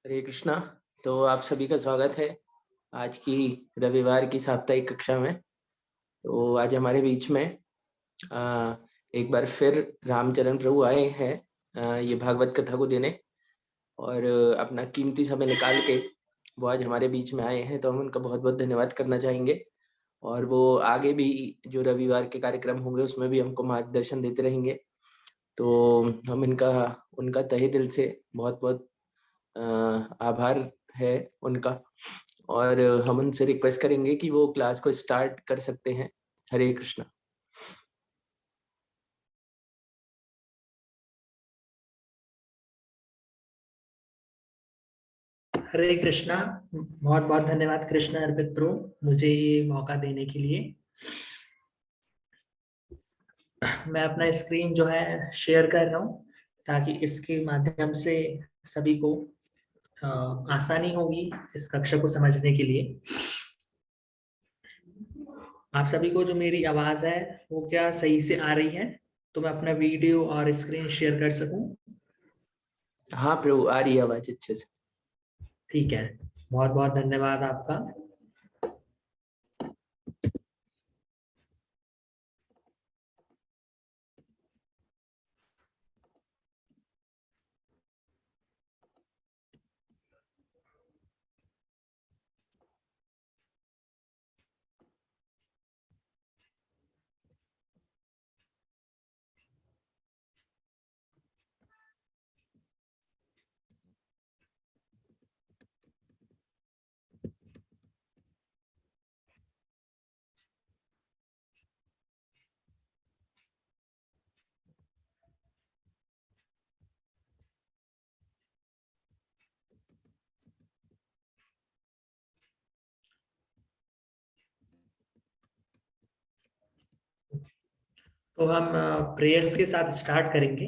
हरे कृष्णा। तो आप सभी का स्वागत है आज की रविवार की साप्ताहिक कक्षा में। तो आज हमारे बीच में आ, एक बार फिर रामचरण प्रभु आए हैं ये भागवत कथा को देने, और अपना कीमती समय निकाल के वो आज हमारे बीच में आए हैं, तो हम उनका बहुत बहुत धन्यवाद करना चाहेंगे। और वो आगे भी जो रविवार के कार्यक्रम होंगे उसमें भी हमको मार्गदर्शन देते रहेंगे। तो हम इनका उनका तहे दिल से बहुत बहुत आभार है उनका। और हम उनसे रिक्वेस्ट करेंगे कि वो क्लास को स्टार्ट कर सकते हैं। हरे कृष्णा। हरे कृष्णा। बहुत बहुत धन्यवाद कृष्णा अर्पित प्रभु मुझे ये मौका देने के लिए। मैं अपना स्क्रीन जो है शेयर कर रहा हूँ ताकि इसके माध्यम से सभी को आसानी होगी इस कक्षा को समझने के लिए। आप सभी को जो मेरी आवाज है वो क्या सही से आ रही है, तो मैं अपना वीडियो और स्क्रीन शेयर कर सकूं? हाँ प्रभु, आ रही है आवाज अच्छे से। ठीक है, बहुत बहुत धन्यवाद आपका। तो हम प्रेयर्स के साथ स्टार्ट करेंगे।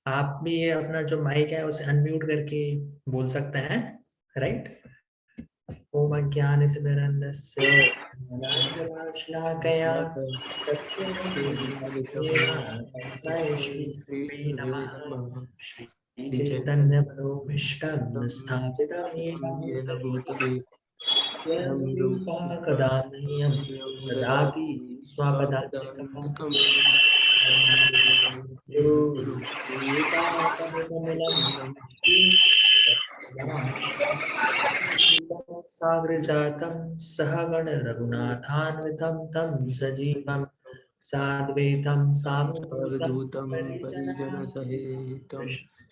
आप भी ये अपना जो माइक है उसे अनम्यूट करके बोल सकते हैं, राइट? ओम अज्ञानतिमिरन्धस्य ज्ञानाञ्जनशलाकया चक्षुरुन्मीलितं तस्मै श्रीगुरवे नमः। श्रीचैतन्यमनोभीष्टं स्थापितं येन भूतले स्वयं रूपा कदा मह्यं ददाति स्वपदान्तिकम्। गुरु साग्रजातं सहगण रघुनाथान्वितं तं सजीवं साद्वैतं सावधूतं अवधूतं परिजन सहितं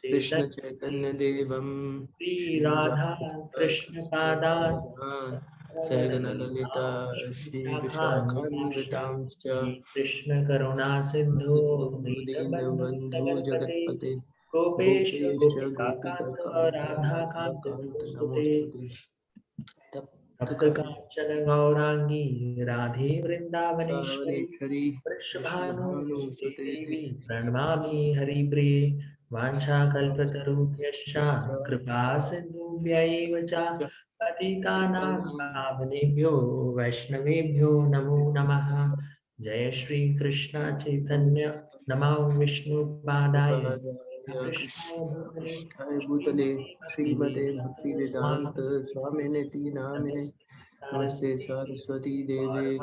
कृष्ण चैतन्य देवम श्री श्री राधा कृष्ण पादान राधाकृष्ण सहगण ललिता श्री विशाखान्वितांश्च श्री कृष्ण करुणा सिंधु दीनबंधु दीनबन्धु जगत्पते जगत्पते गोपेश गोपेश गोपिका कांत गोपिकान्त राधा कांत राधाकान्त नमोस्तुते। नमोस्तुते। तप्त तप्त कांचन गौरांगी राधे वृंदावनेश्वरी कावनेश्वरी वृषभानुसुते वृषभानुसुते देवी प्रणमामि हरिप्रिये। वाञ्छाकल्पतरुभ्यश्च कृपा सिन्धुभ्यैव च पतितानां पावनेभ्यो वैष्णवेभ्यो नमो नमः। जय श्री कृष्ण चैतन्य नमो विष्णुपादाय कृष्णाय भूतले कृष्णाय भूतले श्रीमते श्रीमते भक्तिवेदांत भक्ति वेदांत स्वामी स्वामिनिति नामिने नमस्ते सरस्वती सरस्वती देवे गौरवाणी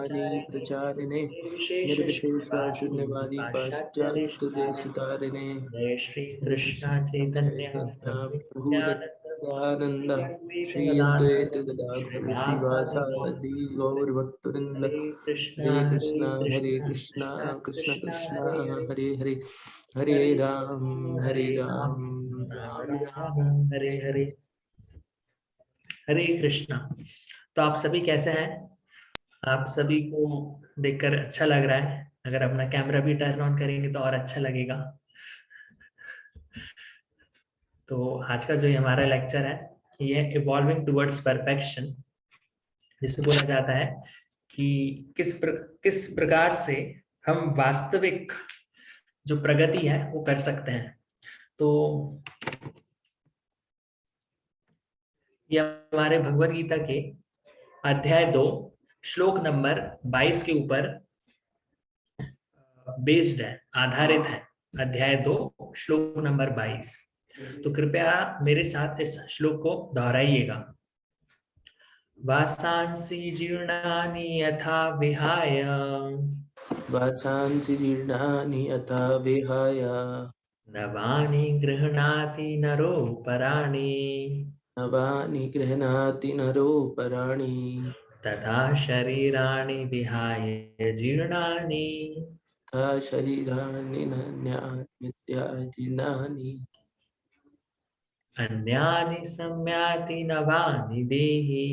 गौरवाणी प्रचारिणे प्रचारिणे निर्विशेष निर्विशेष शून्यवादी शून्यवादी पाश्चात्य पाश्चात्य देशतारिणे। सुतारिणे। जय श्री जय कृष्ण श्री चैतन्य चैतन्य प्रभु प्रभु नित्यानंद नित्यानंद श्री अद्वैत श्री अद्वैत गदाधर गदाधर श्रीवासादि श्रीवासादि गौर भक्तवृंद। हरे हरे कृष्णा कृष्णा कृष्णा कृष्ण कृष्णा कृष्णा हरे हरे हरे हरे हरे हरे हरे हरे राम राम राम राम राम राम हरे हरे। हरे कृष्णा। तो आप सभी कैसे हैं? आप सभी को देखकर अच्छा लग रहा है। अगर अपना कैमरा भी टर्न ऑन करेंगे तो और अच्छा लगेगा। तो आज का जो ये हमारा लेक्चर है ये है इवॉल्विंग टुवर्ड्स परफेक्शन, जिसे बोला जाता है कि किस प्रकार से हम वास्तविक जो प्रगति है वो कर सकते हैं। तो ये हमारे भगवत गीता के अध्याय 2 श्लोक नंबर 22 के ऊपर बेस्ड है, आधारित है। अध्याय 2 श्लोक नंबर 22। तो कृपया मेरे साथ इस श्लोक को दोहराइएगा। वासांसि जीर्णानि यथा विहाय वासांसि जीर्णानि यथा विहाय नवानि गृह्णाति नरोपराणि नवानि गृह्णाति नरोपराणि तथा शरीराणि विहाय जीर्णानि तथा शरीराणि नित्याजीर्णानि अन्यानि संयाति नवानि देहि।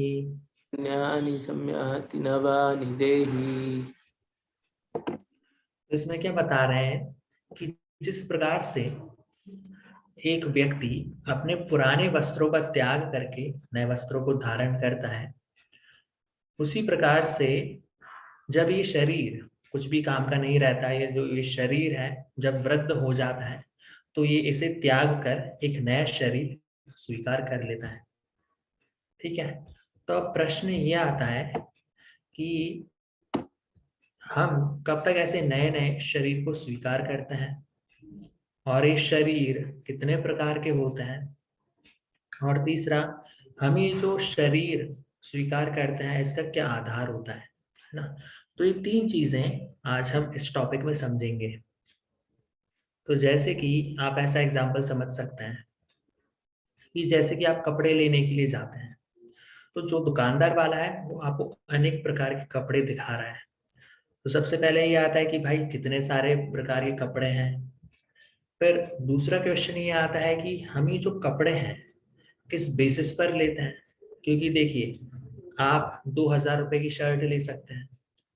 अन्यानि संयाति नवानि देहि। तो इसमें क्या बता रहे हैं कि जिस प्रकार से एक व्यक्ति अपने पुराने वस्त्रों का त्याग करके नए वस्त्रों को धारण करता है, उसी प्रकार से जब ये शरीर कुछ भी काम का नहीं रहता है, ये जो ये शरीर है जब वृद्ध हो जाता है तो ये इसे त्याग कर एक नया शरीर स्वीकार कर लेता है। ठीक है, तो अब प्रश्न ये आता है कि हम कब तक ऐसे नए नए शरीर को स्वीकार करते हैं, और ये शरीर कितने प्रकार के होते हैं, और तीसरा हम ये जो शरीर स्वीकार करते हैं इसका क्या आधार होता है ना। तो ये तीन चीजें आज हम इस टॉपिक में समझेंगे। तो जैसे कि आप ऐसा एग्जांपल समझ सकते हैं कि जैसे कि आप कपड़े लेने के लिए जाते हैं, तो जो दुकानदार वाला है वो आपको अनेक प्रकार के कपड़े दिखा रहा है। तो सबसे पहले ये आता है कि भाई कितने सारे प्रकार के कपड़े हैं। फिर दूसरा क्वेश्चन ये आता है कि हम ये जो कपड़े हैं किस बेसिस पर लेते हैं। क्योंकि देखिए, आप 2,000 रुपए की शर्ट ले सकते हैं,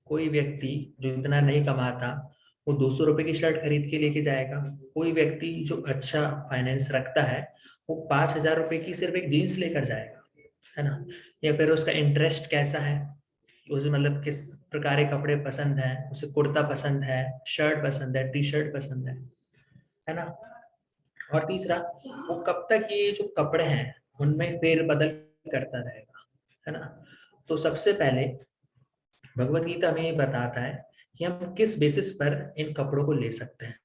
कोई व्यक्ति जो इतना नहीं कमाता वो 200 रुपए की शर्ट खरीद के लेके जाएगा, कोई व्यक्ति जो अच्छा फाइनेंस रखता है वो 5,000 रुपए की सिर्फ एक जीन्स लेकर जाएगा, है ना। या फिर उसका इंटरेस्ट कैसा है, उसे मतलब किस प्रकार के कपड़े पसंद है, उसे कुर्ता पसंद है, शर्ट पसंद है, टी शर्ट पसंद है ना। और तीसरा, वो कब तक ये जो कपड़े हैं उनमें फेरबदल करता रहेगा, है ना। तो सबसे पहले भगवत गीता में ये बताता है कि हम किस बेसिस पर इन कपड़ों को ले सकते हैं,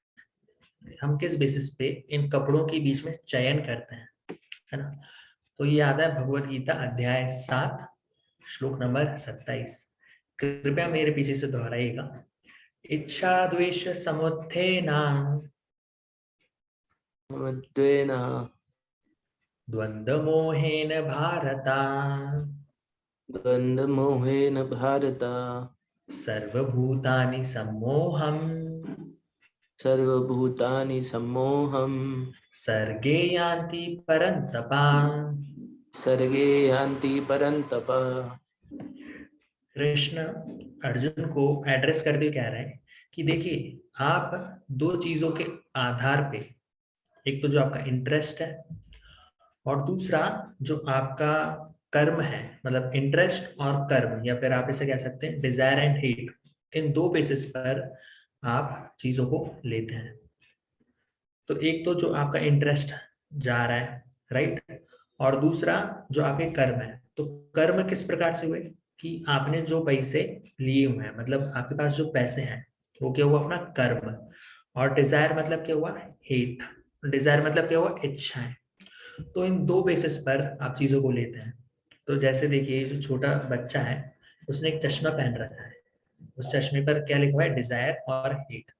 हम किस बेसिस पे इन कपड़ों के बीच में चयन करते हैं, है ना। तो ये आता है भगवत गीता अध्याय 7 श्लोक नंबर 27। कृपया मेरे पीछे से दोहराइएगा। इच्छा द्वेष समुत्थेना मद्वेन द्वंद्व मोहेन भारता द्वन्द्वमोहेन भारत सर्वभूतानि सम्मोहम् सर्वभूतानि सम्मोहम् सर्गे यान्ति परन्तपा। सर्गे यान्ति परन्तप। कृष्ण अर्जुन को एड्रेस करके कह रहे हैं कि देखिए, आप दो चीजों के आधार पे, एक तो जो आपका इंटरेस्ट है और दूसरा जो आपका कर्म है, मतलब इंटरेस्ट और कर्म, या फिर आप इसे कह सकते हैं डिजायर एंड हेट, इन दो बेसिस पर आप चीजों को लेते हैं। तो एक तो जो आपका इंटरेस्ट जा रहा है, राइट, और दूसरा जो आपके कर्म है। तो कर्म किस प्रकार से हुए कि आपने जो पैसे लिए हुए हैं, मतलब आपके पास जो पैसे हैं वो क्या हुआ, अपना कर्म। और डिजायर मतलब क्या हुआ, हेट। डिजायर मतलब क्या हुआ, इच्छाएं। तो इन दो बेसिस पर आप चीजों को लेते हैं। तो जैसे देखिए, जो छोटा बच्चा है उसने एक चश्मा पहन रखा है, उस चश्मे पर क्या लिखा हुआ है, डिजायर और हेट।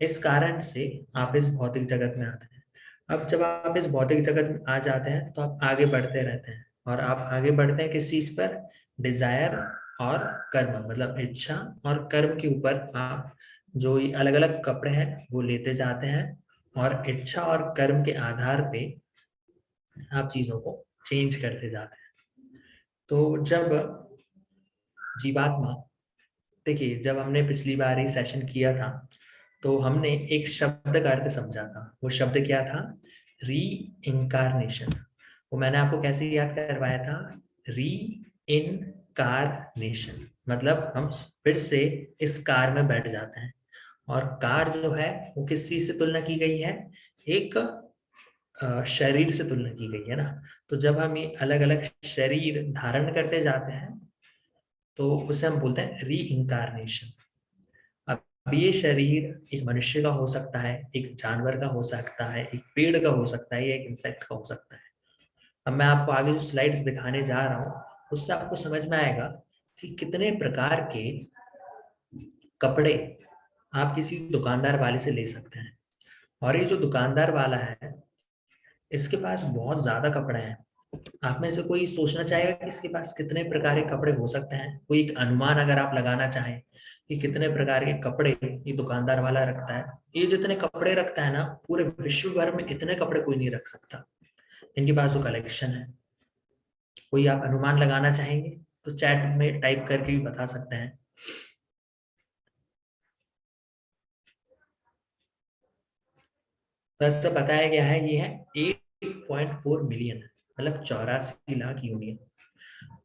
इस कारण से आप इस भौतिक जगत में आते हैं। अब जब आप इस भौतिक जगत में आ जाते हैं तो आप आगे बढ़ते रहते हैं, और आप आगे बढ़ते हैं किस चीज पर, डिजायर और कर्म, मतलब इच्छा और कर्म के ऊपर आप जो अलग अलग कपड़े हैं वो लेते जाते हैं, और इच्छा और कर्म के आधार पे आप चीजों को चेंज करते जाते हैं। तो जब जीवात्मा, देखिए जब हमने पिछली बार ये सेशन किया था तो हमने एक शब्द का अर्थ समझा था। वो शब्द क्या था, री इंकारनेशन। वो मैंने आपको कैसे याद करवाया था, री इनकारनेशन, मतलब हम फिर से इस कार में बैठ जाते हैं। और कार जो है वो किस चीज से तुलना की गई है, एक शरीर से तुलना की गई है ना। तो जब हम ये अलग अलग शरीर धारण करते जाते हैं तो उसे हम बोलते हैं री इंकारनेशन। अब अब ये शरीर एक मनुष्य का हो सकता है, एक जानवर का हो सकता है, एक पेड़ का हो सकता है, या एक इंसेक्ट का हो सकता है। अब मैं आपको आगे जो स्लाइड्स दिखाने जा रहा हूँ उससे आपको समझ में आएगा कि कितने प्रकार के कपड़े आप किसी दुकानदार वाले से ले सकते हैं। और ये जो दुकानदार वाला है इसके पास बहुत ज्यादा कपड़े हैं। आप में से कोई सोचना चाहेगा कि इसके पास कितने प्रकार के कपड़े हो सकते हैं? कोई एक अनुमान अगर आप लगाना चाहें कि कितने प्रकार के कपड़े ये दुकानदार वाला रखता है? ये जितने कपड़े रखता है ना, पूरे विश्व भर में इतने कपड़े कोई नहीं रख सकता, इनके पास जो कलेक्शन है। कोई आप अनुमान लगाना चाहेंगे तो चैट में टाइप करके भी बता सकते हैं। तो ऐसा बताया गया है ये है 8.4 मिलियन, मतलब 84 लाख यूनियन।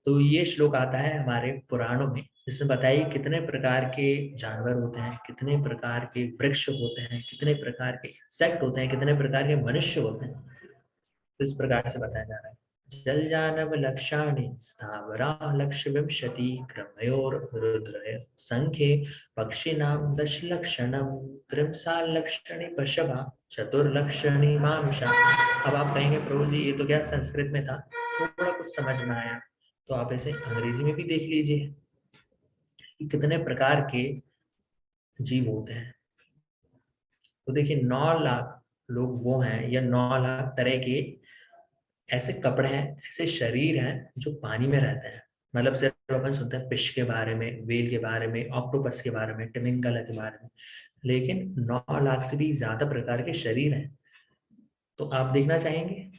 तो ये श्लोक आता है हमारे पुराणों में, जिसमें बताइए कितने प्रकार के जानवर होते हैं, कितने प्रकार के वृक्ष होते हैं, कितने प्रकार के इंसेक्ट होते हैं, कितने प्रकार के मनुष्य होते हैं। तो इस प्रकार से बताया जा रहा है। जल जानव लक्षाणि स्थावरा लक्ष्य विंशति क्रमयोर रुद्रय संख्ये पक्षिणां दशलक्षणं त्रिंशालक्षणी पशवा चतुर्लक्षणी मानुषा। अब आप कहेंगे प्रभु जी ये तो क्या संस्कृत में था, थोड़ा कुछ समझ में आया, तो आप इसे अंग्रेजी में भी देख लीजिए कि कितने प्रकार के जीव होते हैं। तो देखिए 9 लाख लोग वो हैं, या 9 लाख तरह के ऐसे कपड़े हैं, ऐसे शरीर हैं जो पानी में रहते हैं। मतलब सिर्फ अपन सुनते हैं फिश के बारे में, वेल के बारे में, ऑक्टोपस के बारे में, टिमिंगला के बारे में, लेकिन 9 लाख से भी ज्यादा प्रकार के शरीर हैं। तो आप देखना चाहेंगे?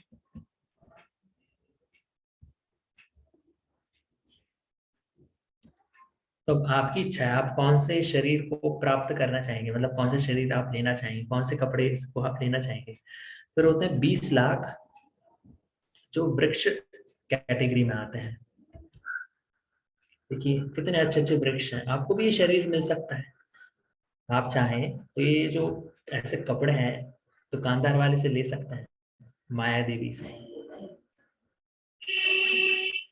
तो अब आपकी इच्छा है, आप कौन से शरीर को प्राप्त करना चाहेंगे, मतलब कौन से शरीर आप लेना चाहेंगे, कौन से कपड़े को आप लेना चाहेंगे। फिर होते हैं 20 लाख जो वृक्ष कैटेगरी में आते हैं। देखिए कितने अच्छे अच्छे वृक्ष हैं, आपको भी ये शरीर मिल सकता है। आप चाहें तो ये जो ऐसे कपड़े हैं दुकानदार वाले से ले सकते हैं, माया देवी से।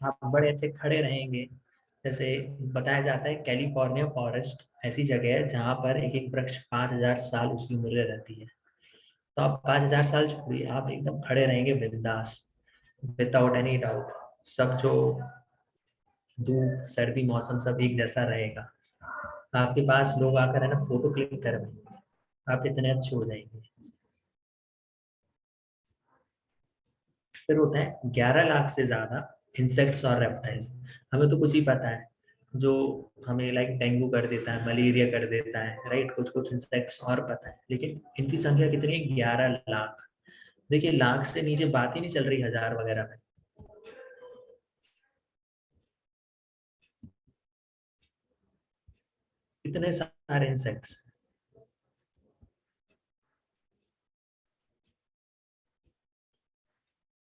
आप बड़े अच्छे खड़े रहेंगे। जैसे बताया जाता है कैलिफोर्निया फॉरेस्ट ऐसी जगह है जहाँ पर एक एक वृक्ष 5,000 साल उसकी उम्र रहती है। तो आप 5,000 साल छोड़िए, आप एकदम खड़े रहेंगे बिंदास, विदाउट एनी डाउट। सब जो धूप सर्दी मौसम सब एक जैसा रहेगा। आपके पास लोग आकर है ना फोटो क्लिक करवाएंगे, आप इतने अच्छे हो जाएंगे। फिर होता है 11 लाख से ज्यादा इंसेक्ट्स और रेप्टाइल्स। हमें तो कुछ ही पता है जो हमें लाइक डेंगू कर देता है, मलेरिया कर देता है, राइट। कुछ कुछ इंसेक्ट्स और पता है, लेकिन इनकी संख्या कितनी है? 11 लाख। देखिए लाख से नीचे बात ही नहीं चल रही हजार वगैरह में। इतने सारे इंसेक्ट्स।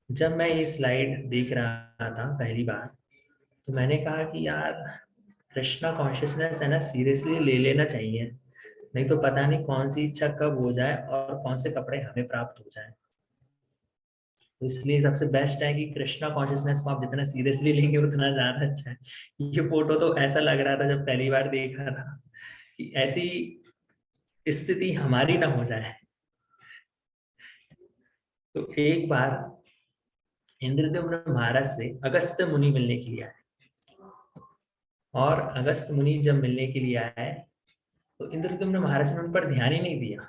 जब मैं ये स्लाइड देख रहा था पहली बार तो मैंने कहा कि यार कृष्णा कॉन्शियसनेस है ना, सीरियसली ले लेना चाहिए, नहीं तो पता नहीं कौन सी इच्छा कब हो जाए और कौन से कपड़े हमें प्राप्त हो जाए। तो इसलिए सबसे बेस्ट है कि कृष्णा कॉन्शियसनेस को आप जितना सीरियसली लेंगे उतना ज्यादा अच्छा है। ये फोटो तो ऐसा लग रहा था जब पहली बार देखा था कि ऐसी स्थिति हमारी ना हो जाए। तो एक बार इंद्रद्युम्न महाराज से अगस्त्य मुनि मिलने के लिए आए, और अगस्त्य मुनि जब मिलने के लिए आए तो इंद्रद्युम्न महाराज ने उन पर ध्यान ही नहीं दिया।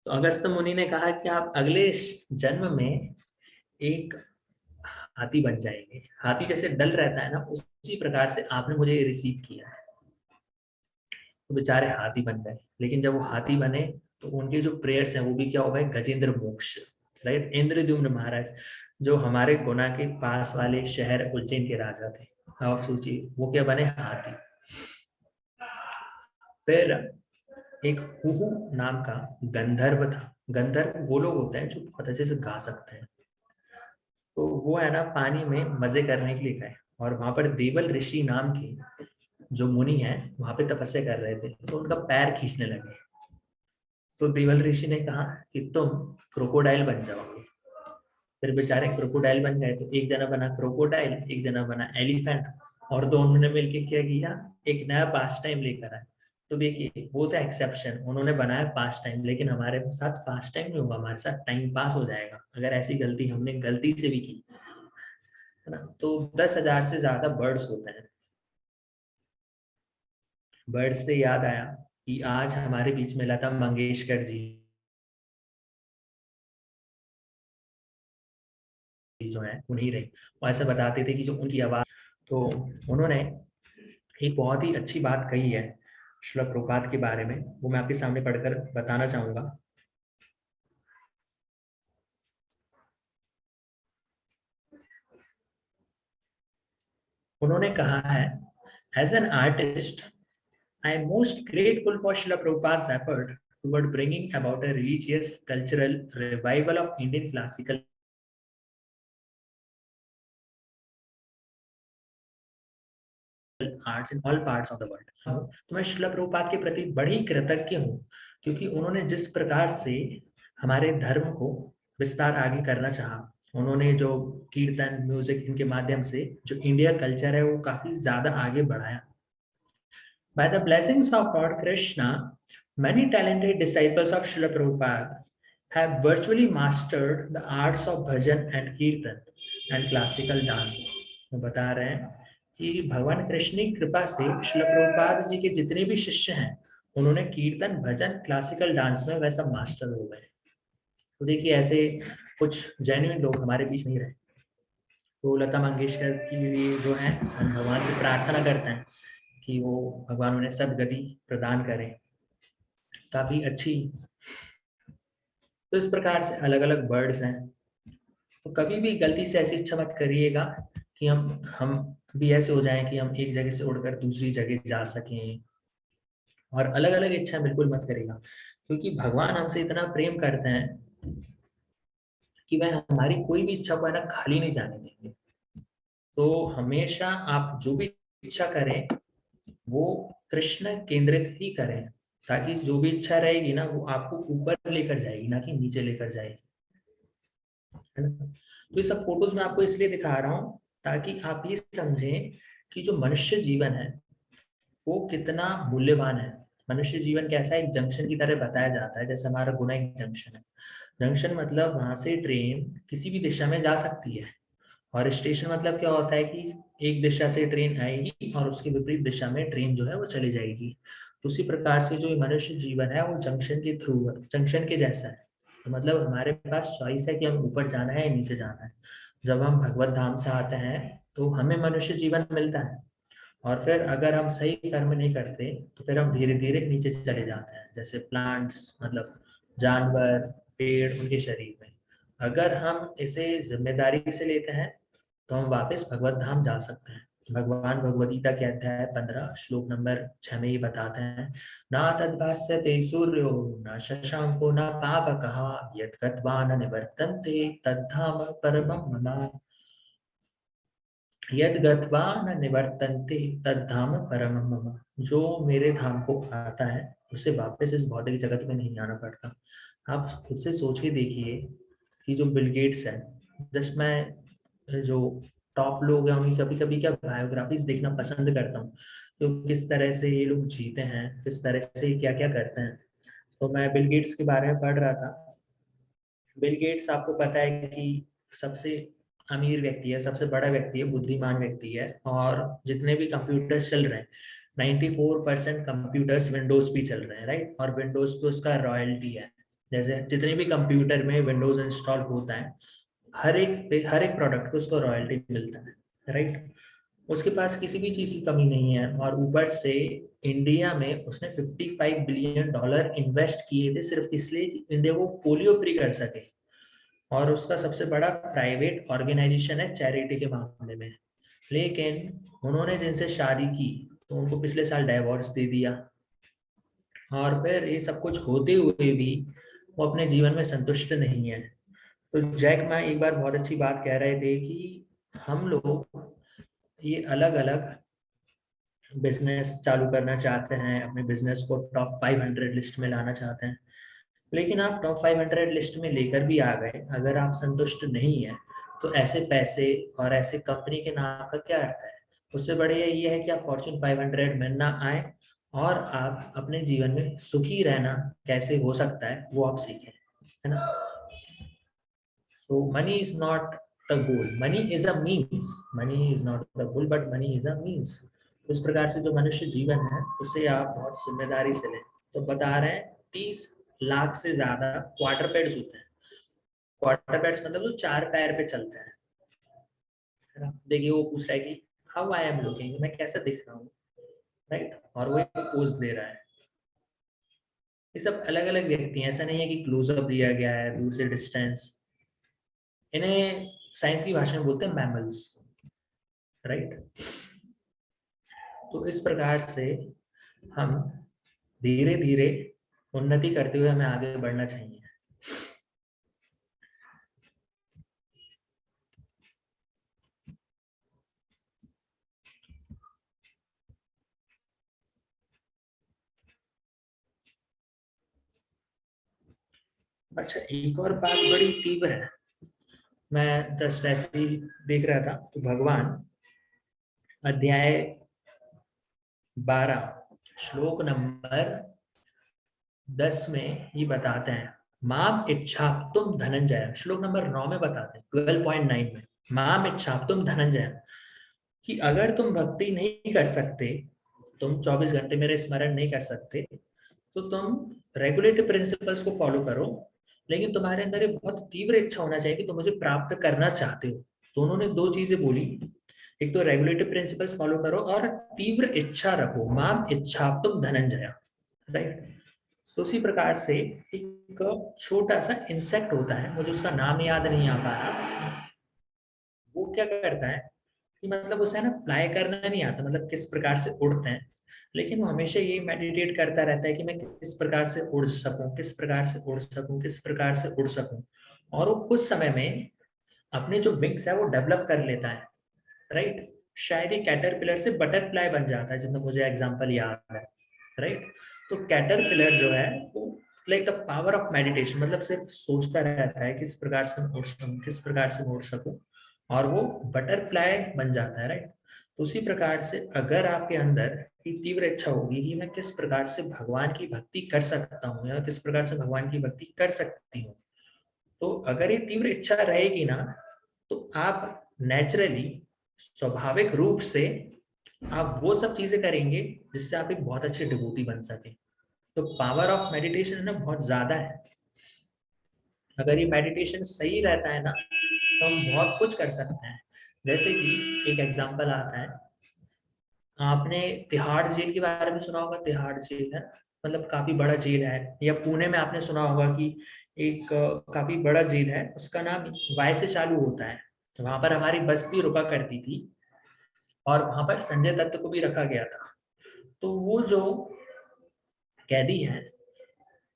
तो अगस्त्य मुनि ने कहा कि आप अगले जन्म में एक हाथी बन जाएंगे। हाथी जैसे डल रहता है ना, उसी प्रकार से आपने मुझे रिसीव किया है। तो बेचारे हाथी बन गए, लेकिन जब वो हाथी बने तो उनके जो प्रेयर्स हैं वो भी क्या हो गए? गजेंद्र मोक्ष, राइट। इंद्रद्युम्न महाराज जो हमारे गुना के पास वाले शहर उज्जैन के राजा थे, आप सोचिए वो क्या बने? हाथी। फिर एक हुहु नाम का गंधर्व था। गंधर्व वो लोग होते हैं जो बहुत अच्छे से गा सकते हैं। तो वो है ना पानी में मजे करने के लिए गए, और वहां पर देवल ऋषि नाम के जो मुनि हैं वहां पे तपस्या कर रहे थे, तो उनका पैर खींचने लगे। तो देवल ऋषि ने कहा कि तुम क्रोकोडाइल बन जाओगे। फिर बेचारे क्रोकोडाइल बन गए। तो एक जना बना क्रोकोडाइल, एक जना बना एलिफेंट, और दोनों ने मिलके क्या किया? एक नया पास टाइम लेकर आए। तो देखिए वो था एक्सेप्शन, उन्होंने बनाया पास टाइम, लेकिन हमारे साथ पास टाइम नहीं होगा, हमारे साथ टाइम पास हो जाएगा अगर ऐसी गलती हमने गलती से भी की, है ना। तो 10,000 से ज्यादा बर्ड्स होते हैं। बर्ड्स से याद आया कि आज हमारे बीच में लता मंगेशकर जी जो है उन्हीं रहे, वो ऐसा बताते थे कि जो उनकी आवाज, तो उन्होंने एक बहुत ही अच्छी बात कही है श्रील प्रभुपाद के बारे में, वो मैं आपके सामने पढ़कर बताना चाहूंगा। उन्होंने कहा है, as an artist I am most grateful for Srila Prabhupada's effort toward bringing about a religious cultural revival of Indian classical arts in all parts of the world। तो मैं श्रील प्रभुपाद के प्रति बड़ी कृतज्ञ हूँ, क्योंकि उन्होंने जिस प्रकार से हमारे धर्म को विस्तार आगे करना चाहा, उन्होंने जो कीर्तन म्यूजिक इनके माध्यम से जो इंडिया कल्चर है वो काफी ज्यादा आगे बढ़ाया। By the blessings of Lord Krishna, many talented disciples of Srila Prabhupada have virtually mastered the arts of bhajan and kirtan and classical dance। वो बता रहे हैं कि भगवान कृष्ण की कृपा से श्रील प्रभुपाद जी के जितने भी शिष्य हैं, उन्होंने कीर्तन भजन क्लासिकल डांस में वैसा मास्टर हो गए। तो देखिए ऐसे कुछ जेन्युइन लोग हमारे बीच नहीं रहे। तो लता मंगेशकर के लिए जो है हम भगवान से प्रार्थना करते हैं कि वो भगवान उन्हें सदगति प्रदान करें, काफी अच्छी। तो इस प्रकार से अलग अलग बर्ड्स हैं। तो कभी भी गलती से ऐसी इच्छा मत करिएगा कि हम भी ऐसे हो जाएं कि हम एक जगह से उड़कर दूसरी जगह जा सकें, और अलग अलग इच्छा बिल्कुल मत करिएगा, क्योंकि भगवान हमसे इतना प्रेम करते हैं कि वह हमारी कोई भी इच्छा को है ना खाली नहीं जाने देंगे। तो हमेशा आप जो भी इच्छा करें वो कृष्ण केंद्रित ही करें, ताकि जो भी इच्छा रहेगी ना वो आपको ऊपर लेकर जाएगी, ना कि नीचे लेकर जाएगी, है ना। तो ये सब फोटोज मैं आपको इसलिए दिखा रहा हूँ ताकि आप ये समझें कि जो मनुष्य जीवन है वो कितना मूल्यवान है। मनुष्य जीवन कैसा है, एक जंक्शन की तरह बताया जाता है, जैसे हमारा गुना एक जंक्शन है। जंक्शन मतलब वहां से ट्रेन किसी भी दिशा में जा सकती है, और स्टेशन मतलब क्या होता है कि एक दिशा से ट्रेन आएगी और उसके विपरीत दिशा में ट्रेन जो है वो चली जाएगी। तो उसी प्रकार से जो मनुष्य जीवन है वो जंक्शन के थ्रू है, जंक्शन के जैसा है। तो मतलब हमारे पास चॉइस है कि हम ऊपर जाना है या नीचे जाना है। जब हम भगवत धाम से आते हैं तो हमें मनुष्य जीवन मिलता है, और फिर अगर हम सही कर्म नहीं करते तो फिर हम धीरे धीरे नीचे चले जाते हैं, जैसे प्लांट्स मतलब जानवर पेड़ उनके शरीर में। अगर हम इसे जिम्मेदारी से लेते हैं तो हम वापस भगवत धाम जा सकते हैं। भगवान भगवद गीता के अध्याय 15 श्लोक नंबर 6 में ये बताते हैं, ना तद्भास्यते सूर्यो न शशांको न पावकः यत् गत्वा न निवर्तन्ते तद्धाम परमं मम। यद गत्वा न निवर्तन्ते तद्धाम परमं मम। जो मेरे धाम को आता है उसे वापस इस भौतिक जगत में नहीं आना पड़ता। आप खुद से सोच के देखिए कि जो बिल गेट्स है, जस्ट मैं जो टॉप लोग हैं उनकी कभी कभी क्या बायोग्राफीज देखना पसंद करता हूँ, तो किस तरह से ये लोग जीते हैं, किस तरह से क्या क्या करते हैं। तो मैं बिल गेट्स के बारे में पढ़ रहा था। बिल गेट्स आपको पता है कि सबसे अमीर व्यक्ति है, सबसे बड़ा व्यक्ति है, बुद्धिमान व्यक्ति है, और जितने भी कंप्यूटर्स चल रहे हैं 94% कंप्यूटर्स विंडोज पे चल रहे हैं, राइट। और विंडोज पे उसका रॉयल्टी है। जैसे जितने भी कंप्यूटर में विंडोज इंस्टॉल होता है हर एक प्रोडक्ट को उसको रॉयल्टी मिलता है, राइट। उसके पास किसी भी चीज की कमी नहीं है, और ऊपर से इंडिया में उसने $55 बिलियन इन्वेस्ट किए थे सिर्फ इसलिए कि इंडिया को पोलियो फ्री कर सके। और उसका सबसे बड़ा प्राइवेट ऑर्गेनाइजेशन है चैरिटी के मामले में। लेकिन उन्होंने जिनसे शादी की तो उनको पिछले साल डाइवोर्स दे दिया, और फिर ये सब कुछ होते हुए भी वो अपने जीवन में संतुष्ट नहीं है। तो जैक मा एक बार बहुत अच्छी बात कह रहे थे कि हम लोग ये अलग अलग बिजनेस चालू करना चाहते हैं, अपने बिजनेस को टॉप 500 लिस्ट में लाना चाहते हैं, लेकिन आप टॉप 500 लिस्ट में लेकर भी आ गए, अगर आप संतुष्ट नहीं है तो ऐसे पैसे और ऐसे कंपनी के नाम का क्या अर्थ है। उससे बढ़िया ये है कि आप फॉर्च्यून 500 में ना आए और आप अपने जीवन में सुखी रहना कैसे हो सकता है वो आप सीखें, है ना। So money is not the goal, money is a means, money is not the goal but money is a means. उस प्रकार से जो मनुष्य जीवन है उसे आप बहुत जिम्मेदारी से लें। तो बता रहे हैं 30 लाख से ज्यादा क्वाड्रपेड्स होते हैं। क्वाड्रपेड्स मतलब जो 4 पैर पे चलते हैं, है ना। देखिए वो पूछ रहा है कि हाउ आई एम लुकिंग, मैं कैसा दिख रहा हूँ, राइट, और वो एक पोज दे रहा है। ये सब अलग अलग व्यक्ति हैं, ऐसा नहीं है कि क्लोजअप लिया गया है, दूर से डिस्टेंस। इन्हें साइंस की भाषा में बोलते हैं मैमल्स, राइट। तो इस प्रकार से हम धीरे धीरे उन्नति करते हुए हमें आगे बढ़ना चाहिए। अच्छा, एक और बात बड़ी तीव्र है, मैं जस्ट ऐसे ही देख रहा था। तो भगवान अध्याय 12 श्लोक नंबर 10 में ये बताते हैं, माम इच्छा तुम धनंजय। श्लोक नंबर 9 में बताते हैं 12.9 में, माम इच्छा तुम धनंजय, कि अगर तुम भक्ति नहीं कर सकते, तुम 24 घंटे मेरे स्मरण नहीं कर सकते, तो तुम रेगुलेटिव प्रिंसिपल्स को फॉलो करो, लेकिन तुम्हारे अंदर एक बहुत तीव्र इच्छा होना चाहिए कि तुम मुझे प्राप्त करना चाहते हो। तो उन्होंने दो चीजें बोली, एक तो रेगुलेटिव प्रिंसिपल्स फॉलो करो और तीव्र इच्छा रखो, माम इच्छा तुम धनंजय, राइट। तो उसी प्रकार से एक छोटा सा इंसेक्ट होता है, मुझे उसका नाम याद नहीं आ पा रहा, वो क्या करता है कि मतलब उसे ना फ्लाई करना नहीं आता, मतलब किस प्रकार से उड़ते हैं, लेकिन वो हमेशा ये मेडिटेट करता रहता है कि मैं किस प्रकार से उड़ सकूं, किस प्रकार से उड़ सकूं, किस प्रकार से उड़ सकूं। और वो कुछ समय में अपने जो विंग्स है वो डेवलप कर लेता है, राइट। शायद ही कैटरपिलर से बटरफ्लाई बन जाता है, जितना मुझे एग्जांपल याद है, राइट। तो कैटरपिलर जो है वो like the power of meditation, मतलब सिर्फ सोचता रहता है किस प्रकार से मैं उड़ सकूं, किस प्रकार से मैं उड़ सकूं, और वो बटरफ्लाई बन जाता है, राइट। तो उसी प्रकार से अगर आपके अंदर की तीव्र इच्छा होगी कि मैं किस प्रकार से भगवान की भक्ति कर सकता हूँ या किस प्रकार से भगवान की भक्ति कर सकती हूँ, तो अगर ये तीव्र इच्छा रहेगी ना, तो आप नेचुरली, स्वाभाविक रूप से आप वो सब चीजें करेंगे जिससे आप एक बहुत अच्छे डिवोटी बन सके। तो पावर ऑफ मेडिटेशन ना बहुत ज्यादा है। अगर ये मेडिटेशन सही रहता है ना, तो हम बहुत कुछ कर सकते हैं। जैसे कि एक एग्जांपल आता है, आपने तिहाड़ जेल के बारे में सुना होगा। तिहाड़ जेल है मतलब काफी बड़ा जेल है, या पुणे में आपने सुना होगा कि एक काफी बड़ा जेल है, उसका नाम वाई से चालू होता है। तो वहां पर हमारी बस भी रुका करती थी, और वहां पर संजय दत्त को भी रखा गया था। तो वो जो कैदी है,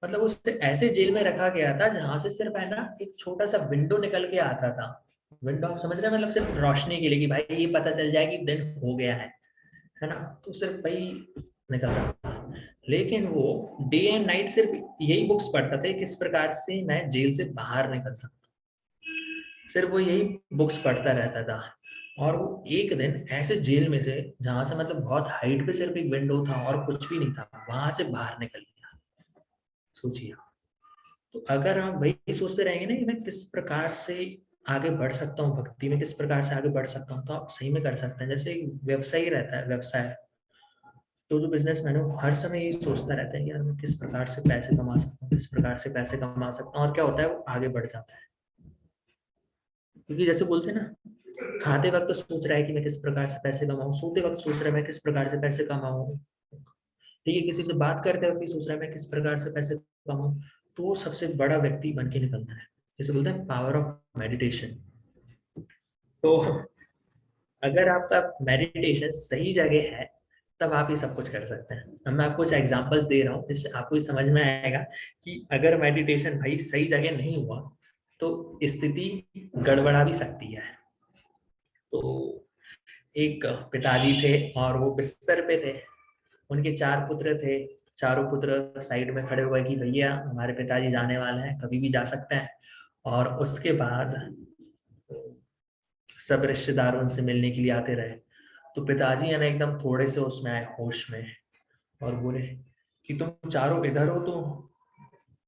मतलब उसे ऐसे जेल में रखा गया था जहां से सिर्फ है ना एक छोटा सा विंडो निकल के आता था। विंडो आप समझ रहे हैं, मतलब सिर्फ रोशनी के लिए कि भाई ये पता चल जाए कि दिन हो गया है ना। तो सिर्फ भाई निकलता था, लेकिन वो डे एंड नाइट सिर्फ यही बुक्स पढ़ता था, किस प्रकार से मैं जेल से बाहर निकल सकता, सिर्फ वो यही बुक्स पढ़ता रहता था। और वो एक दिन ऐसे जेल में से, जहां से मतलब बहुत हाइट पे सिर्फ एक विंडो था और कुछ भी नहीं था, वहां से बाहर निकल गया। सोचिए। तो अगर आप वही सोचते रहेंगे ना कि मैं किस प्रकार से आगे बढ़ सकता हूँ भक्ति में, किस प्रकार से आगे बढ़ सकता हूँ, तो आप सही में कर सकते हैं। जैसे एक व्यवसायी रहता है, व्यवसाय, तो जो बिजनेसमैन है वो हर समय ये सोचता रहता है कि यार मैं किस प्रकार से पैसे कमा सकता हूँ, किस प्रकार से पैसे कमा सकता हूँ, और क्या होता है वो आगे बढ़ जाता है। क्योंकि जैसे बोलते हैं ना, खाते वक्त तो सोच रहा है कि मैं किस प्रकार से पैसे कमाऊं, सोते वक्त सोच रहा है मैं किस प्रकार से पैसे कमाऊं, ठीक है, किसी से बात करते वक्त भी सोच रहा है मैं किस प्रकार से पैसे कमाऊं, तो वो सबसे बड़ा व्यक्ति बन के निकलता है। जैसे बोलते हैं पावर ऑफ मेडिटेशन। तो अगर आपका मेडिटेशन सही जगह है, तब आप ये सब कुछ कर सकते हैं। अब मैं आपको कुछ एग्जांपल्स दे रहा हूँ जिससे आपको ये समझ में आएगा कि अगर मेडिटेशन भाई सही जगह नहीं हुआ तो स्थिति गड़बड़ा भी सकती है। तो एक पिताजी थे और वो बिस्तर पे थे, उनके 4 पुत्र थे। चारों पुत्र साइड में खड़े हुए कि भैया हमारे पिताजी जाने वाले हैं, कभी भी जा सकते हैं। और उसके बाद सब रिश्तेदार उनसे मिलने के लिए आते रहे। तो पिताजी है ना एकदम थोड़े से उसमें आए, होश में, और बोले कि तुम चारों इधर हो तो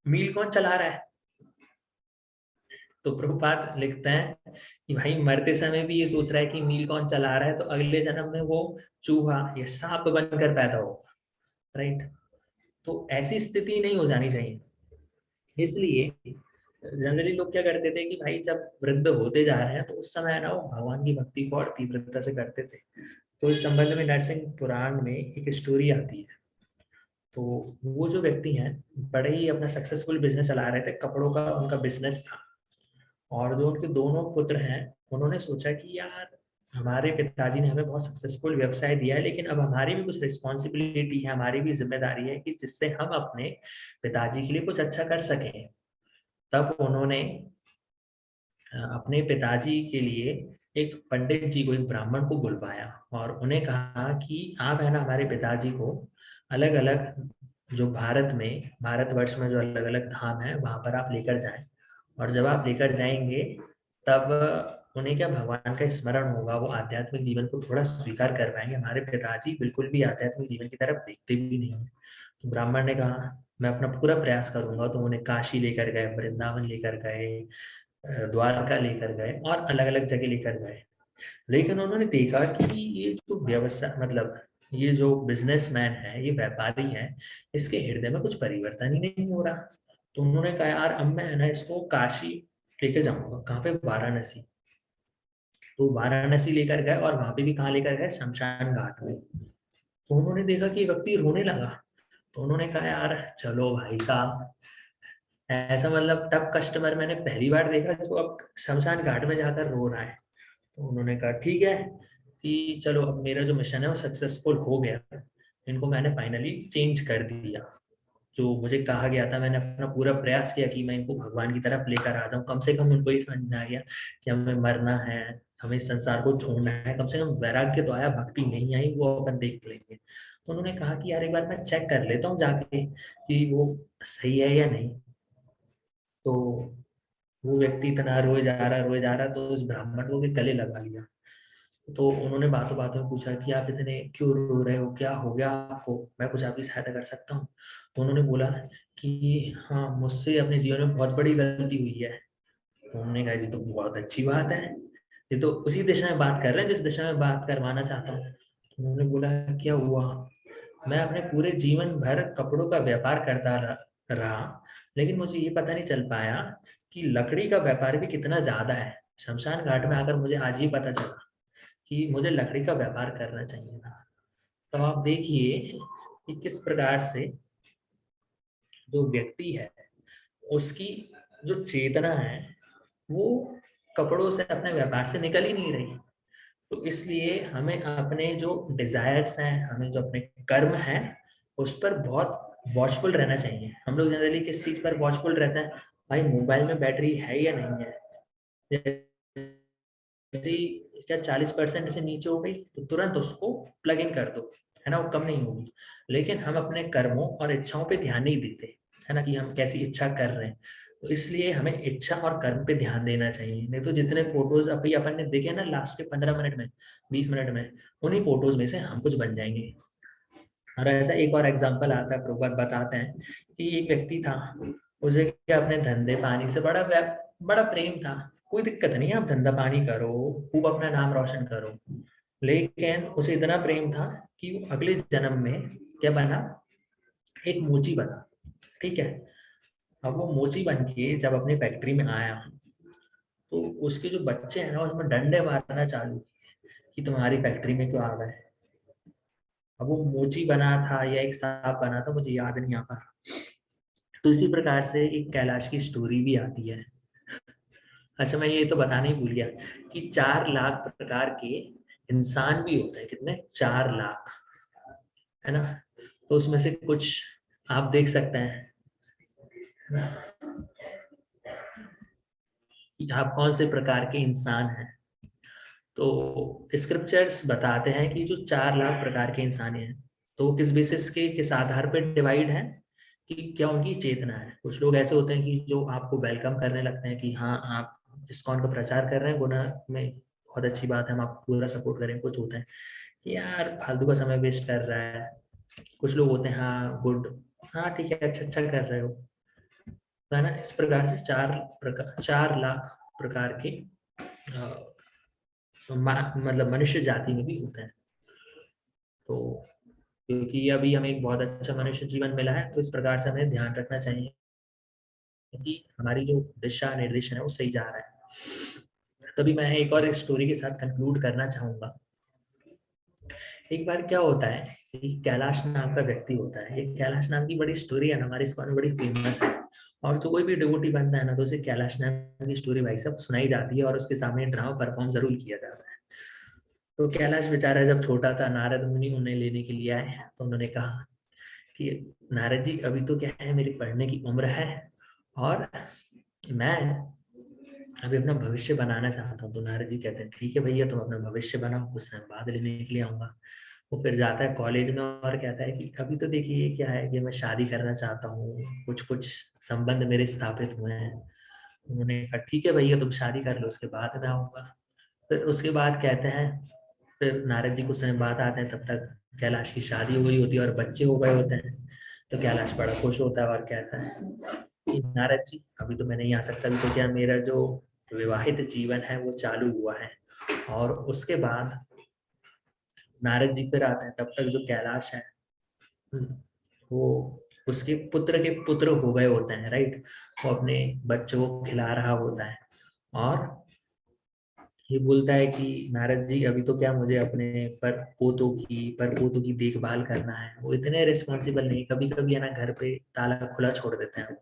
मील कौन चला रहा है। तो प्रभुपाद लिखते हैं कि भाई मरते समय भी ये सोच रहा है कि मील कौन चला रहा है, तो अगले जन्म में वो चूहा या सांप बनकर पैदा होगा, राइट। तो ऐसी स्थिति नहीं हो जानी चाहिए। इसलिए जनरली लोग क्या करते थे कि भाई जब वृद्ध होते जा रहे हैं तो उस समय ना वो भगवान की भक्ति को और तीव्रता से करते थे। तो इस संबंध में नरसिंह पुराण में एक स्टोरी आती है। तो वो जो व्यक्ति हैं बड़े ही अपना सक्सेसफुल बिजनेस चला रहे थे, कपड़ों का उनका बिजनेस था। और जो उनके दोनों पुत्र हैं उन्होंने सोचा कि यार हमारे पिताजी ने हमें बहुत सक्सेसफुल व्यवसाय दिया है, लेकिन अब हमारी भी कुछ रिस्पॉन्सिबिलिटी है, हमारी भी जिम्मेदारी है कि जिससे हम अपने पिताजी के लिए कुछ अच्छा कर सकें। तब उन्होंने अपने पिताजी के लिए एक पंडित जी को, एक ब्राह्मण को बुलवाया और उन्हें कहा कि आप है ना हमारे पिताजी को अलग अलग जो भारतवर्ष में जो अलग अलग धाम है वहां पर आप लेकर जाएं। और जब आप लेकर जाएंगे तब उन्हें क्या भगवान का स्मरण होगा, वो आध्यात्मिक जीवन को थोड़ा स्वीकार कर पाएंगे। हमारे पिताजी बिल्कुल भी आध्यात्मिक जीवन की तरफ देखते भी नहीं है। तो ब्राह्मण ने कहा मैं अपना पूरा प्रयास करूंगा। तो उन्हें काशी लेकर गए, वृंदावन लेकर गए, द्वारका लेकर गए और अलग अलग जगह लेकर गए। लेकिन उन्होंने देखा कि ये जो व्यवसाय मतलब ये जो बिजनेसमैन है, ये व्यापारी है, इसके हृदय में कुछ परिवर्तन ही नहीं हो रहा। तो उन्होंने कहा यार अब मैं है ना इसको काशी लेके जाऊंगा। कहाँ पे? वाराणसी। तो वाराणसी लेकर गए और वहां पे भी कहाँ लेकर गए? शमशान घाट में। तो उन्होंने देखा कि ये व्यक्ति रोने लगा। तो उन्होंने कहा यार चलो भाई साहब, ऐसा मतलब टफ कस्टमर मैंने पहली बार देखा जो अब शमशान घाट में जाकर रो रहा है। तो उन्होंने कहा ठीक है कि चलो अब मेरा जो मिशन है वो सक्सेसफुल हो गया। इनको मैंने फाइनली चेंज कर दिया। जो मुझे कहा गया था मैंने अपना पूरा प्रयास किया कि मैं इनको भगवान की तरफ लेकर आ जाऊं। कम से कम उनको ये समझ में आ गया कि हमें मरना है, हमें इस संसार को छोड़ना है। कम से कम वैराग्य तो आया, भक्ति नहीं आई वो अपन देख लेंगे। तो उन्होंने कहा कि यार एक बार मैं चेक कर लेता हूँ जाके कि वो सही है या नहीं। तो वो व्यक्ति इतना रोए जा रहा तो उस ब्राह्मण को भी गले लगा लिया। तो उन्होंने बातों बातों में पूछा कि आप इतने क्यों रो रहे हो, क्या हो गया आपको, मैं कुछ आपकी सहायता कर सकता हूँ। तो उन्होंने बोला कि हाँ मुझसे अपने जीवन में बहुत बड़ी गलती हुई है। तो उन्होंने कहा जी तो बहुत अच्छी बात है, ये तो उसी दिशा में बात कर रहे हैं जिस दिशा में बात करवाना चाहता हूँ। तो उन्होंने बोला क्या हुआ? मैं अपने पूरे जीवन भर कपड़ों का व्यापार करता रहा, लेकिन मुझे ये पता नहीं चल पाया कि लकड़ी का व्यापार भी कितना ज्यादा है। शमशान घाट में आकर मुझे आज ही पता चला कि मुझे लकड़ी का व्यापार करना चाहिए था। तो आप देखिए कि किस प्रकार से जो व्यक्ति है उसकी जो चेतना है वो कपड़ों से, अपने व्यापार से निकल ही नहीं रही। तो इसलिए हमें अपने जो डिजायर्स हैं, हमें जो अपने कर्म हैं उस पर बहुत वॉचफुल रहना चाहिए। हम लोग जनरली किस चीज पर वॉचफुल रहते हैं? भाई मोबाइल में बैटरी है या नहीं है। जैसे क्या 40% से नीचे हो गई तो तुरंत उसको प्लग इन कर दो, है ना, वो कम नहीं होगी। लेकिन हम अपने कर्मों और इच्छाओं पे ध्यान नहीं देते, है ना, कि हम कैसी इच्छा कर रहे हैं। तो इसलिए हमें इच्छा और कर्म पे ध्यान देना चाहिए। नहीं तो जितने फोटोज अभी अपन ने देखे ना लास्ट के 15 मिनट में, 20 मिनट में, उन्हीं फोटोज में से हम कुछ बन जाएंगे। और ऐसा एक और एग्जाम्पल आता है, प्रभुपाद बताते हैं कि एक व्यक्ति था, उसे क्या अपने धंधे पानी से बड़ा प्रेम था। कोई दिक्कत नहीं है, आप धंधा पानी करो, खूब अपना नाम रोशन करो। लेकिन उसे इतना प्रेम था कि वो अगले जन्म में क्या बना? एक मोची बना। ठीक है। अब वो मोची बन के जब अपनी फैक्ट्री में आया तो उसके जो बच्चे हैं ना उसमें डंडे मारना चालू कि तुम्हारी फैक्ट्री में क्यों आ गए। अब वो मोची बना था या एक सांप बना था, मुझे याद नहीं आता। तो इसी प्रकार से एक कैलाश की स्टोरी भी आती है। अच्छा मैं ये तो बताना ही भूल गया कि 4 लाख प्रकार के इंसान भी होते हैं। कितने? 4 लाख, है ना। तो उसमें से कुछ आप देख सकते हैं, है ना, कि आप कौन से प्रकार के इंसान हैं। तो स्क्रिप्चर्स बताते हैं कि जो 4 लाख प्रकार के इंसान हैं तो किस बेसिस के किस आधार पर डिवाइड है कि क्या उनकी चेतना है। कुछ लोग ऐसे होते हैं कि जो आपको वेलकम करने लगते हैं कि हाँ आप इस्कॉन का प्रचार कर रहे हैं, गुना में बहुत अच्छी बात है, हम आपको पूरा सपोर्ट करें। कुछ होते हैं कि यार फालतू का समय वेस्ट कर रहा है, कुछ लोग होते हैं हाँ गुड, हाँ ठीक है, अच्छा कर रहे हो, तो है ना। इस प्रकार से 4 लाख प्रकार के मतलब मनुष्य जाति में भी होते हैं। तो क्योंकि अभी हमें एक बहुत अच्छा मनुष्य जीवन मिला है, तो इस प्रकार से हमें ध्यान रखना चाहिए कि हमारी जो दिशा निर्देशन है वो सही जा रहा है। तभी मैं एक और स्टोरी के साथ कंक्लूड करना चाहूंगा। एक बार क्या होता है कि कैलाश नाम का व्यक्ति होता है, ये कैलाश नाम की बड़ी स्टोरी है, हमारे इस्कॉन में बड़ी फेमस है, और तो कोई भी डिवोटी बनता है ना, तो उसे कैलाश नाम की स्टोरी भाई साहब सुनाई जाती है और उसके सामने ड्रामा परफॉर्म जरूर किया जाता है। तो कैलाश बेचारा जब छोटा था, नारद मुनि उन्हें लेने के लिए आए, तो उन्होंने कहा कि नारद जी अभी तो क्या है, मेरी पढ़ने की उम्र है और मैं अभी अपना भविष्य बनाना चाहता हूँ। तो नारद जी कहते हैं ठीक है भैया, तुम अपना भविष्य बनाओ, कुछ समय बाद लेने के लिए आऊंगा। वो फिर जाता है कॉलेज में और कहता है कि अभी तो देखिए क्या है कि मैं शादी करना चाहता हूँ, कुछ कुछ संबंध मेरे स्थापित हुए हैं। उन्होंने कहा ठीक है भैया, तुम शादी कर लो, उसके बाद मैं आऊंगा। फिर उसके बाद कहते हैं, फिर नारद जी कुछ समय बाद आते हैं, तब तक कैलाश की शादी हो गई होती है और बच्चे हो गए होते हैं। तो कैलाश बड़ा खुश होता है और कहता है कि नारद जी अभी तो मैं नहीं आ सकता, अभी तो क्या मेरा जो विवाहित जीवन है वो चालू हुआ है। और उसके बाद नारद जी फिर आते हैं, तब तक जो कैलाश है वो उसके पुत्र के पुत्र हो गए होते हैं, राइट। वो अपने बच्चों को खिला रहा होता है और ये बोलता है कि नारद जी अभी तो क्या मुझे अपने पर पोतों की देखभाल करना है। वो इतने रिस्पॉन्सिबल नहीं, कभी कभी है ना घर पे ताला खुला छोड़ देते हैं।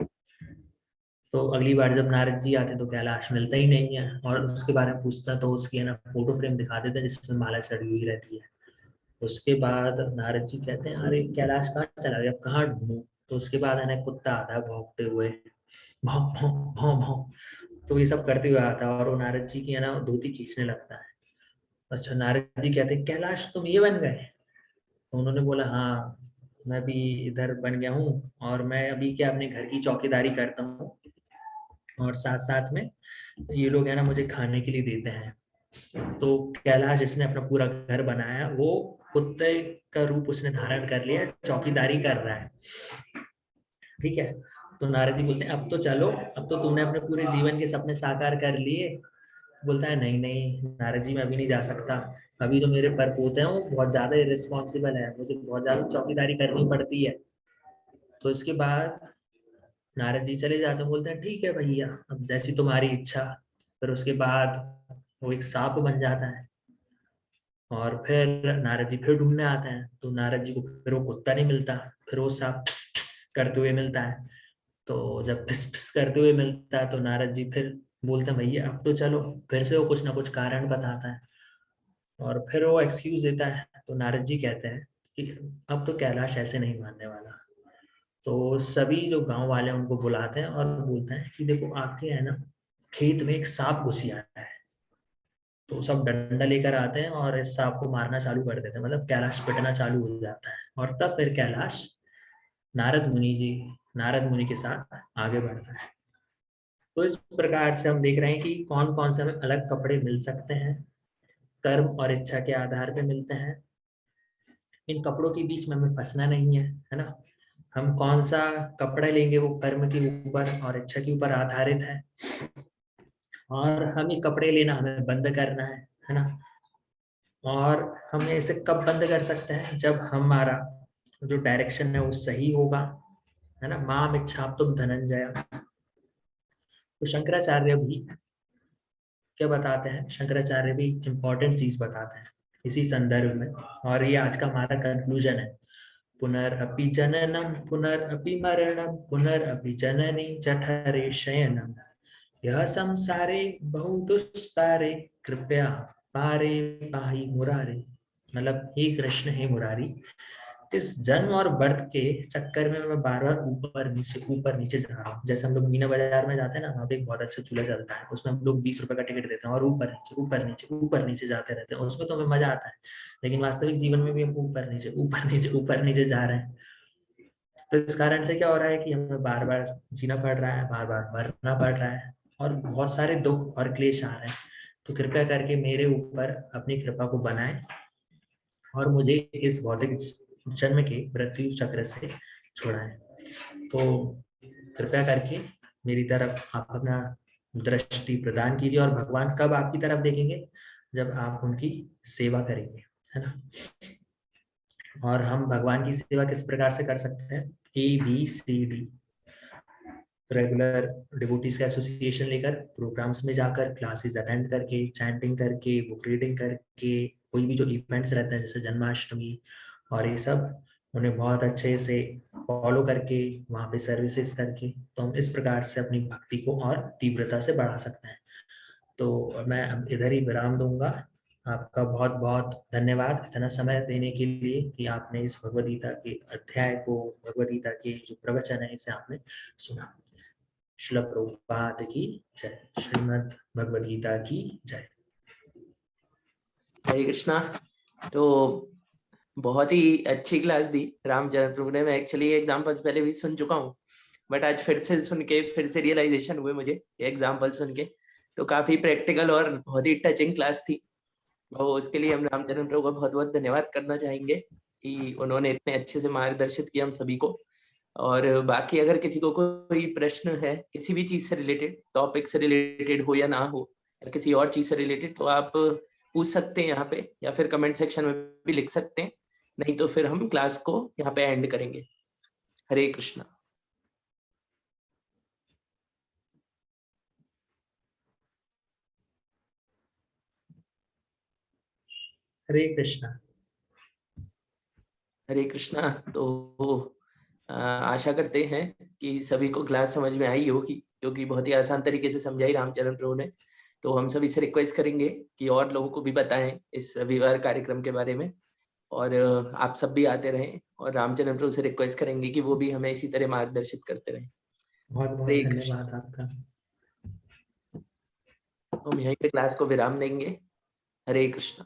तो अगली बार जब नारद जी आते हैं तो कैलाश मिलता ही नहीं है, और उसके बारे में पूछता तो उसकी है ना फोटो फ्रेम दिखा देते हैं जिसमें माला चढ़ी हुई रहती है। उसके बाद नारद जी कहते हैं अरे कैलाश कहाँ चला गया, अब कहाँ ढूंढूं। तो उसके बाद है ना कुत्ता आता है भौंकते हुए, भौं भौं भौं भौं, तो ये सब करते हुए आता है और वो नारद जी की है ना धोती खींचने लगता है। अच्छा, नारद जी कहते हैं कैलाश तुम ये बन गए। तो उन्होंने बोला हाँ, मैं भी इधर बन गया हूँ और मैं अभी क्या अपने घर की चौकीदारी करता हूँ, और साथ साथ में ये लोग है ना मुझे खाने के लिए देते हैं। तो कैलाश जिसने अपना पूरा घर बनाया, वो कुत्ते का रूप उसने धारण कर लिया, चौकीदारी कर रहा है, ठीक है। तो नारद जी बोलते हैं अब तो चलो, अब तो तुमने अपने पूरे जीवन के सपने साकार कर लिए। बोलता है नहीं नहीं नारद जी, मैं अभी नहीं जा सकता, अभी जो मेरे परपोते हैं वो बहुत ज्यादा इरेस्पॉन्सिबल है, मुझे बहुत ज्यादा चौकीदारी करनी पड़ती है। तो इसके बाद नारद जी चले जाते हैं, बोलते हैं ठीक है भैया, अब जैसी तुम्हारी इच्छा। फिर उसके बाद वो एक सांप बन जाता है और फिर नारद जी फिर ढूंढने आते हैं, तो नारद जी को फिर वो कुत्ता नहीं मिलता, फिर वो सांप फिस फिस करते हुए मिलता है। तो जब फिस फिस करते हुए मिलता है तो नारद जी फिर बोलते हैं भैया अब तो चलो। फिर से वो कुछ ना कुछ कारण बताता है और फिर वो एक्सक्यूज देता है। तो नारद जी कहते हैं कि अब तो कैलाश ऐसे नहीं मानने वाला। तो सभी जो गांव वाले हैं उनको बुलाते हैं और बोलते हैं कि देखो आपके है ना खेत में एक सांप घुस आया है। तो सब डंडा लेकर आते हैं और इस सांप को मारना चालू कर देते हैं, मतलब कैलाश पिटना चालू हो जाता है। और तब फिर कैलाश नारद मुनि जी नारद मुनि के साथ आगे बढ़ता है। तो इस प्रकार से हम देख रहे हैं कि कौन कौन से हमें अलग कपड़े मिल सकते हैं, कर्म और इच्छा के आधार पे मिलते हैं। इन कपड़ों के बीच में हमें फंसना नहीं है ना। हम कौन सा कपड़ा लेंगे वो कर्म के ऊपर और इच्छा के ऊपर आधारित है, और हम ये कपड़े लेना हमें बंद करना है ना। और हम इसे कब बंद कर सकते हैं, जब हमारा जो डायरेक्शन है वो सही होगा, है ना। माम इच्छा तुम धनंजय। तो शंकराचार्य भी क्या बताते हैं, शंकराचार्य भी इम्पोर्टेंट चीज बताते हैं इसी संदर्भ में, और ये आज का हमारा कंक्लूजन है। पुनरअपि जननम पुनरअपि मरणम पुनरअपि जननी जठरे शयनम, यह संसारे बहु दुस्तारे, कृपया पारे पाहि मुरारे। मतलब हे कृष्ण, हे मुरारी, इस जन्म और बर्थ के चक्कर में मैं बार बार ऊपर नीचे जा रहा हूँ। जैसे हम लोग मीना बाजार में जाते हैं ना, वहाँ पे एक बहुत अच्छा चूल्हा चलता है, उसमें हम लोग 20 रुपए का टिकट देते हैं और ऊपर नीचे जाते रहते हैं, उसमें तो हमें मजा आता है। लेकिन वास्तविक जीवन में भी हम ऊपर नीचे जा रहे हैं। तो इस कारण से क्या हो रहा है कि हमें बार बार जीना पड़ रहा है, बार बार मरना पड़ रहा है, और बहुत सारे दुख और क्लेश आ रहे हैं। तो कृपया करके मेरे ऊपर अपनी कृपा को बनाएं और मुझे इस भौतिक जन्म के मृत्यु चक्र से छुड़ाएं। तो कृपया करके मेरी तरफ आप अपना दृष्टि प्रदान कीजिए, और भगवान कब आपकी तरफ देखेंगे? जब आप उनकी सेवा करेंगे, है ना। और हम भगवान की सेवा किस प्रकार से कर सकते हैं? ABCD, रेगुलर डिवोटीज का एसोसिएशन लेकर, प्रोग्राम्स में जाकर, क्लासेस अटेंड करके, चैंटिंग करके, बुक रीडिंग करके, कोई भी जो इवेंट्स रहते हैं जैसे जन्माष्टमी और ये सब, उन्हें बहुत अच्छे से फॉलो करके, वहाँ पे सर्विसेज करके, तो हम इस प्रकार से अपनी भक्ति को और तीव्रता से बढ़ा सकते हैं। तो मैं अब इधर ही विराम दूंगा। आपका बहुत बहुत धन्यवाद इतना समय देने के लिए कि आपने इस भगवद गीता के अध्याय को, भगवद गीता के जो प्रवचन है इसे आपने सुना। श्रील प्रभुपाद की जय। श्रीमद् भगवद गीता की जय। हरे कृष्णा। तो बहुत ही अच्छी क्लास दी रामचरण प्रभु ने। मैं एक्चुअली ये एग्जाम्पल्स पहले भी सुन चुका हूँ, बट आज फिर से सुन के फिर से रियलाइजेशन हुए मुझे ये एग्जाम्पल सुन के। तो काफी प्रैक्टिकल और बहुत ही टचिंग क्लास थी। तो उसके लिए हम रामचरण प्रभु का बहुत बहुत धन्यवाद करना चाहेंगे कि उन्होंने इतने अच्छे से मार्गदर्शित किया हम सभी को। और बाकी अगर किसी को कोई प्रश्न है किसी भी चीज से रिलेटेड, टॉपिक से रिलेटेड हो या ना हो, या किसी और चीज से रिलेटेड, तो आप पूछ सकते हैं यहाँ पे, या फिर कमेंट सेक्शन में भी लिख सकते हैं। नहीं तो फिर हम क्लास को यहाँ पे एंड करेंगे। हरे कृष्णा। हरे कृष्णा। हरे कृष्णा। तो आशा करते हैं कि सभी को क्लास समझ में आई होगी, क्योंकि बहुत ही आसान तरीके से समझाई रामचरण प्रभु ने। तो हम सभी से रिक्वेस्ट करेंगे कि और लोगों को भी बताएं इस रविवार कार्यक्रम के बारे में, और आप सब भी आते रहें, और रामचरण प्रभु से रिक्वेस्ट करेंगे कि वो भी हमें इसी तरह मार्गदर्शित करते रहें। बहुत बहुत हरे कृष्ण। धन्यवाद आपका। हम यहीं पे क्लास को विराम देंगे। हरे कृष्ण।